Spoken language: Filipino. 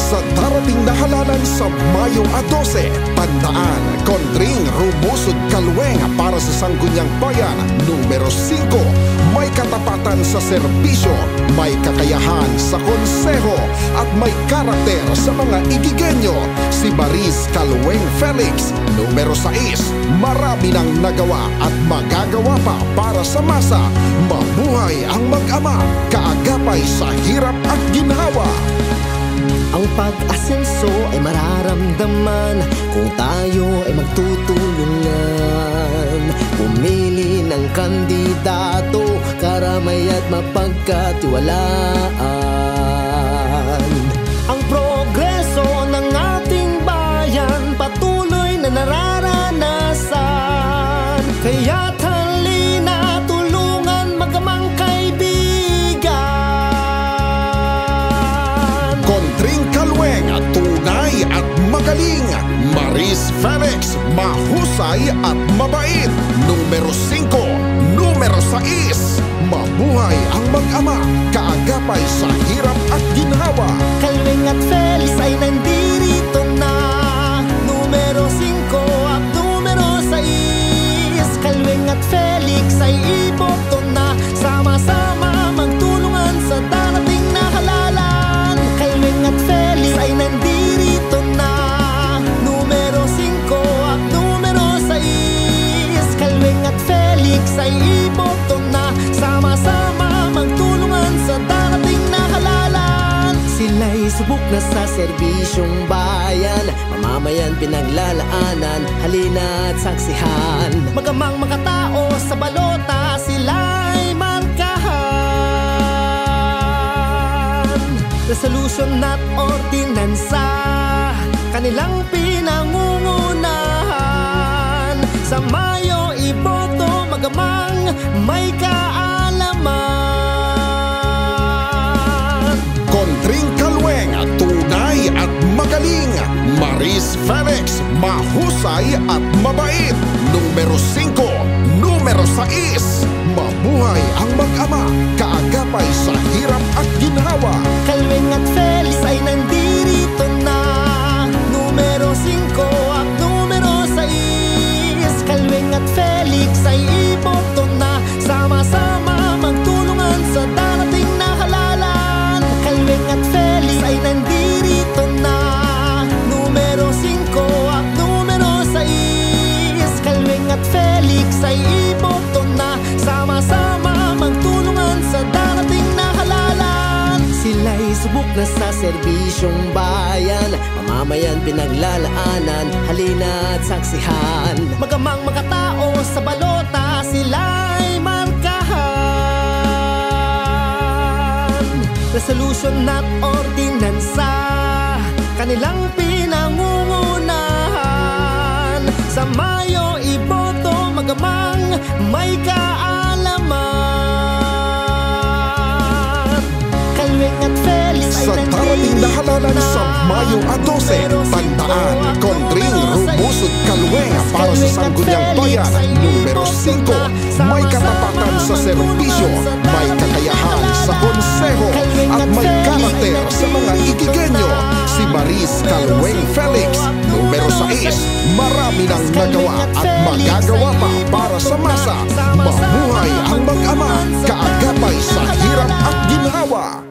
Sa darating na halalan sa Mayo 12, tandaan, Contring Rumusod Kalweng para sa Sangguniang Bayan. Numero 5, may katapatan sa serbisyo, may kakayahan sa konseho, at may karakter sa mga igigenyo. Si Maris Kalweng Felix. Numero 6, marami nang nagawa at magagawa pa para sa masa. Mabuhay ang mag-ama, kaagapay sa hirap at ginhawa. Ang pag-asenso ay mararamdaman kung tayo ay magtutulungan. Pumili ng kandidato, karamay at mapagkatiwalaan. Ang progreso ng ating bayan patuloy na nararanasan. Kaya't halina, tulungan magamang kaibigan. Contring Kalweng, tunay at magaling. Maris Felix, mahusay at mabait. Numero 5, numero 6, mabuhay ang mag-ama, kaagapay sa hirap at ginhawa. Kalweng at Felix ay nandirito na. Numero 5 at numero 6. Kalweng at Felix ay iboto na. Sama-sama magtulungan sa darating na halalan. Kalweng at Felix ay nandirito na. Numero 5 at numero 6. Kalweng at Felix ay iboto na. Sama-sama magtulungan sa darating na halalan. Sila'y subok na sa serbisyong bayan, mamamayan pinaglalaanan, halina at saksihan. Magamang makatao sa balota, sila'y markahan. Resolution at ordinansa, kanilang pinangungunahan. Sa Mayo iboto, magamang may kaalaman. Contring Kalweng, tunay at magaling. Maris Felix, mahusay at mabait. Numero 5, numero 6, mabuhay ang mag-ama, kaagapay sa hirap at ginhawa. Kalweng at Felix ay nandirito na. Numero 5 at numero 6. Kalweng at Felix ay iboto na. Sama-sama magtulungan sa darating na halalan. Kalweng at Felix ay nandirito na. Numero 5 at numero 6. Kalweng at Felix ay iboto na. Sama-sama magtulungan sa darating na halalan. Sila'y subok na sa serbisyong bayan, mamamayan pinaglalaanan, halina at saksihan. Magamang makatao sa balota, sila'y markahan. Resolution at ordinansa, kanilang pinangungunahan. Sa Mayo iboto, magamang may kaalaman. Kalweng at Felix ay Sa darating na halalan sa Mayo 12, tandaan, Contring Rumusod Kalweng para sa Sangguniang Bayan. Numero 5, may katapatan sa serbisyo, may kakayahan sa konseho, at may karakter sa mga igigenyo. Si Maris Kalweng Felix. Numero 6, marami nang nagawa at magagawa pa para sa masa. Mabuhay ang mag-ama, kaagapay sa hirap at ginhawa.